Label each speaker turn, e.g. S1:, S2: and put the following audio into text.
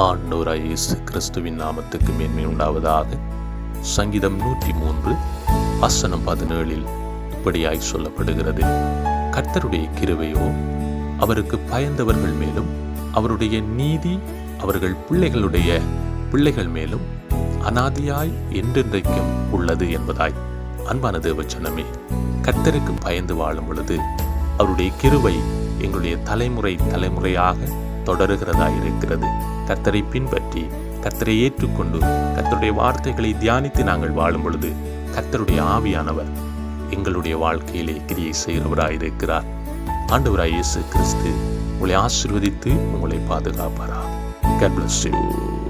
S1: ஆண்டவராய் இயேசு கிறிஸ்துவின் நாமத்துக்கு மேன்மை உண்டாவதாக. சங்கீதம் 103 வசனம் 17 இப்படியாய் சொல்லப்படுகிறது. கர்த்தருடைய கிருபையோ அவருக்கு பயந்தவர்கள் மேலும், அவருடைய நீதி அவர்கள் பிள்ளைகள் மேலும் அநாதியாய் என்றென்றைக்கும் உள்ளது என்பதாய். அன்பான தேவச்சனமே, கர்த்தருக்கு பயந்து வாழும் பொழுது அவருடைய கிருபை எங்களுடைய தலைமுறையாக தொடருகிறதாய் இருக்கிறது. கர்த்தரை பின்பற்றி கர்த்தரை ஏற்றுக்கொண்டு கர்த்தருடைய வார்த்தைகளை தியானித்து நாங்கள் வாழும் பொழுது கர்த்தருடைய ஆவியானவர் எங்களுடைய வாழ்க்கையிலே கிரியை செய்கிறவராயிருக்கிறார். ஆண்டவராய் இயேசு கிறிஸ்து உங்களை ஆசீர்வதித்து உங்களை பாதுகாப்பாராக. God bless you.